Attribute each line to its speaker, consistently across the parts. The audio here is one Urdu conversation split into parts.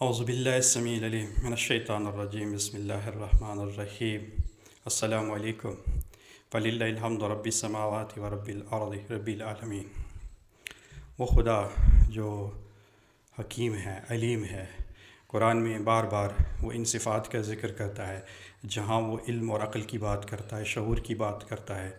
Speaker 1: اعوذ باللہ السمیع العلیم من الشیطان الرجیم بسم اللہ الرحمن الرحیم السلام علیکم فللہ الحمد رب السماوات و رب الارض رب العالمین۔ وہ خدا جو حکیم ہے، علیم ہے، قرآن میں بار بار وہ ان صفات کا ذکر کرتا ہے جہاں وہ علم اور عقل کی بات کرتا ہے، شعور کی بات کرتا ہے،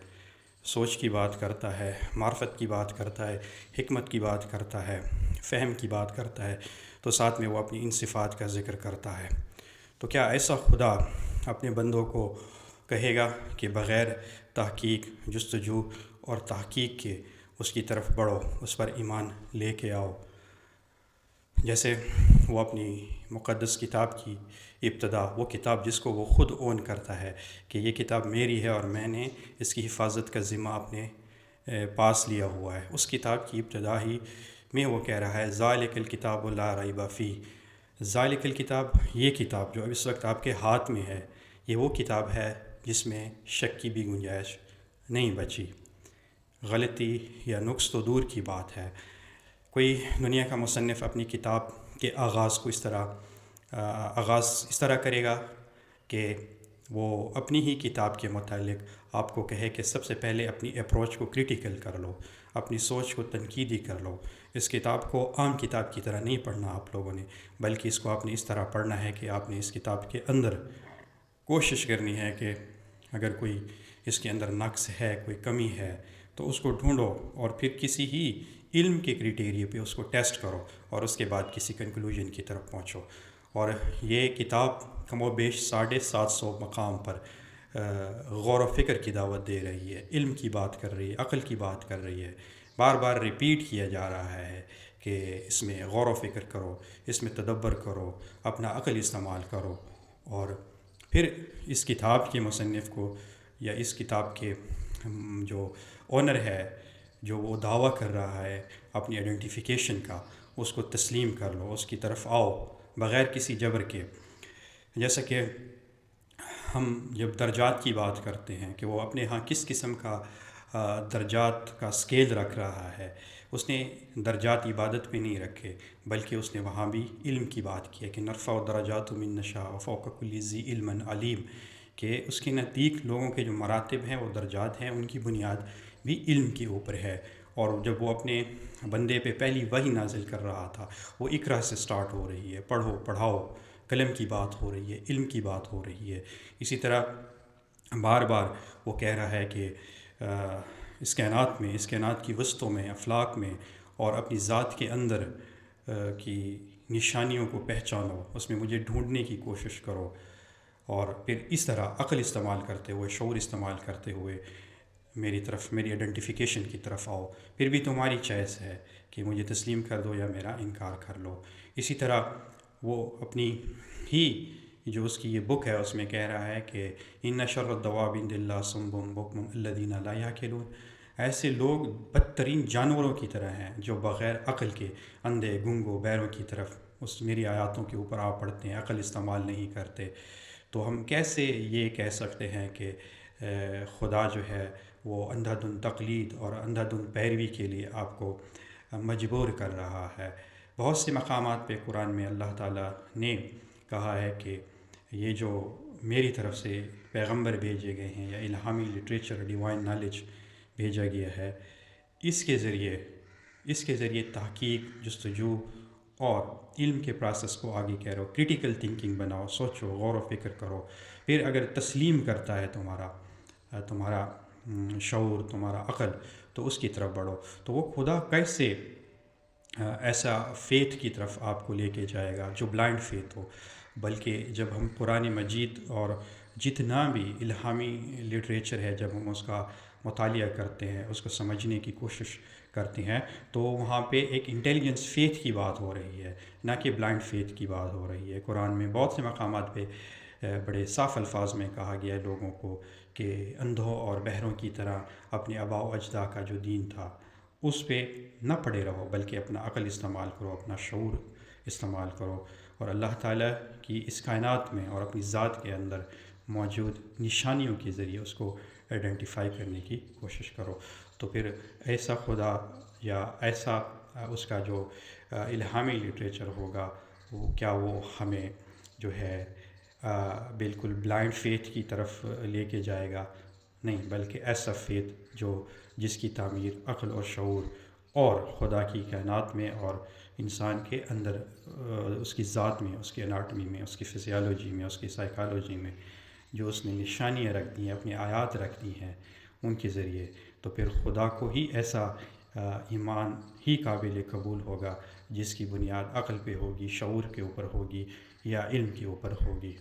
Speaker 1: سوچ کی بات کرتا ہے، معرفت کی بات کرتا ہے، حکمت کی بات کرتا ہے، فہم کی بات کرتا ہے، تو ساتھ میں وہ اپنی ان صفات کا ذکر کرتا ہے۔ تو کیا ایسا خدا اپنے بندوں کو کہے گا کہ بغیر تحقیق، جستجو اور تحقیق کے اس کی طرف بڑھو، اس پر ایمان لے کے آؤ؟ جیسے وہ اپنی مقدس کتاب کی ابتدا، وہ کتاب جس کو وہ خود اون کرتا ہے کہ یہ کتاب میری ہے اور میں نے اس کی حفاظت کا ذمہ اپنے پاس لیا ہوا ہے، اس کتاب کی ابتدا ہی میں وہ کہہ رہا ہے ذالک الکتاب لا ریب فیہ۔ ذالک الکتاب، یہ کتاب جو اس وقت آپ کے ہاتھ میں ہے، یہ وہ کتاب ہے جس میں شک کی بھی گنجائش نہیں بچی۔ غلطی یا نقص تو دور کی بات ہے، کوئی دنیا کا مصنف اپنی کتاب کے آغاز کو آغاز اس طرح کرے گا کہ وہ اپنی ہی کتاب کے متعلق آپ کو کہے کہ سب سے پہلے اپنی اپروچ کو کریٹیکل کر لو، اپنی سوچ کو تنقیدی کر لو۔ اس کتاب کو عام کتاب کی طرح نہیں پڑھنا آپ لوگوں نے، بلکہ اس کو آپ نے اس طرح پڑھنا ہے کہ آپ نے اس کتاب کے اندر کوشش کرنی ہے کہ اگر کوئی اس کے اندر نقص ہے، کوئی کمی ہے، تو اس کو ڈھونڈو اور پھر کسی ہی علم کے کرائٹیریا پہ اس کو ٹیسٹ کرو اور اس کے بعد کسی کنکلوژن کی طرف پہنچو۔ اور یہ کتاب کم و بیش 750 مقام پر غور و فکر کی دعوت دے رہی ہے، علم کی بات کر رہی ہے، عقل کی بات کر رہی ہے، بار بار ریپیٹ کیا جا رہا ہے کہ اس میں غور و فکر کرو، اس میں تدبر کرو، اپنا عقل استعمال کرو۔ اور پھر اس کتاب کے مصنف کو یا اس کتاب کے جو اونر ہے، جو وہ دعویٰ کر رہا ہے اپنی آئیڈینٹیفیکیشن کا، اس کو تسلیم کر لو، اس کی طرف آؤ بغیر کسی جبر کے۔ جیسا کہ ہم جب درجات کی بات کرتے ہیں کہ وہ اپنے ہاں کس قسم کا درجات کا سکیل رکھ رہا ہے، اس نے درجات عبادت پہ نہیں رکھے، بلکہ اس نے وہاں بھی علم کی بات کی ہے کہ نرفع درجات من نشاء وفوق کل ذی علم علیم، کہ اس کے نزدیک لوگوں کے جو مراتب ہیں، وہ درجات ہیں، ان کی بنیاد بھی علم کے اوپر ہے۔ اور جب وہ اپنے بندے پہ پہلی وحی نازل کر رہا تھا، وہ اقرا سے سٹارٹ ہو رہی ہے، پڑھو پڑھاؤ، قلم کی بات ہو رہی ہے، علم کی بات ہو رہی ہے۔ اسی طرح بار بار وہ کہہ رہا ہے کہ اس کائنات کی وسطوں میں، افلاک میں اور اپنی ذات کے اندر کی نشانیوں کو پہچانو، اس میں مجھے ڈھونڈنے کی کوشش کرو، اور پھر اس طرح عقل استعمال کرتے ہوئے، شعور استعمال کرتے ہوئے میری طرف، میری آئیڈینٹیفیکیشن کی طرف آؤ، پھر بھی تمہاری چوائس ہے کہ مجھے تسلیم کر دو یا میرا انکار کر لو۔ اسی طرح وہ اپنی ہی جو اس کی یہ بک ہے، اس میں کہہ رہا ہے کہ ان شر الدواب عند اللہ صم بکم الذین لا یعقلون، ایسے لوگ بدترین جانوروں کی طرح ہیں جو بغیر عقل کے، اندھے گنگو بیروں کی طرف اس میری آیاتوں کے اوپر آ پڑتے ہیں، عقل استعمال نہیں کرتے۔ تو ہم کیسے یہ کہہ سکتے ہیں کہ خدا جو ہے وہ اندھا دھند تقلید اور اندھا دھند پیروی کے لیے آپ کو مجبور کر رہا ہے؟ بہت سے مقامات پہ قرآن میں اللہ تعالیٰ نے کہا ہے کہ یہ جو میری طرف سے پیغمبر بھیجے گئے ہیں یا الہامی لٹریچر، ڈیوائن نالج بھیجا گیا ہے، اس کے ذریعے تحقیق، جستجو اور علم کے پروسیس کو آگے کہہ رہو، کریٹیکل تھنکنگ بناؤ، سوچو، غور و فکر کرو۔ پھر اگر تسلیم کرتا ہے تمہارا شعور، تمہارا عقل، تو اس کی طرف بڑھو۔ تو وہ خدا کیسے ایسا فیتھ کی طرف آپ کو لے کے جائے گا جو بلائنڈ فیتھ ہو؟ بلکہ جب ہم قرآن مجید اور جتنا بھی الہامی لٹریچر ہے، جب ہم اس کا مطالعہ کرتے ہیں، اس کو سمجھنے کی کوشش کرتے ہیں، تو وہاں پہ ایک انٹیلیجنس فیتھ کی بات ہو رہی ہے، نہ کہ بلائنڈ فیتھ کی بات ہو رہی ہے۔ قرآن میں بہت سے مقامات پہ بڑے صاف الفاظ میں کہا گیا ہے لوگوں کو کہ اندھوں اور بہروں کی طرح اپنے آباء و اجداد کا جو دین تھا اس پہ نہ پڑے رہو، بلکہ اپنا عقل استعمال کرو، اپنا شعور استعمال کرو، اور اللہ تعالیٰ کی اس کائنات میں اور اپنی ذات کے اندر موجود نشانیوں کے ذریعے اس کو آئیڈینٹیفائی کرنے کی کوشش کرو۔ تو پھر ایسا خدا یا ایسا اس کا جو الہامی لٹریچر ہوگا، کیا وہ ہمیں جو ہے بالکل بلائنڈ فیتھ کی طرف لے کے جائے گا؟ نہیں، بلکہ ایسا فیتھ جس کی تعمیر عقل اور شعور اور خدا کی کائنات میں اور انسان کے اندر، اس کی ذات میں، اس کی اناٹمی میں، اس کی فزیالوجی میں، اس کی سائیکالوجی میں جو اس نے نشانیاں رکھ دی ہیں، اپنی آیات رکھ دی ہیں ان کے ذریعے، تو پھر خدا کو ہی ایسا ایمان ہی قابل قبول ہوگا جس کی بنیاد عقل پہ ہوگی، شعور کے اوپر ہوگی یا علم کے اوپر ہوگی۔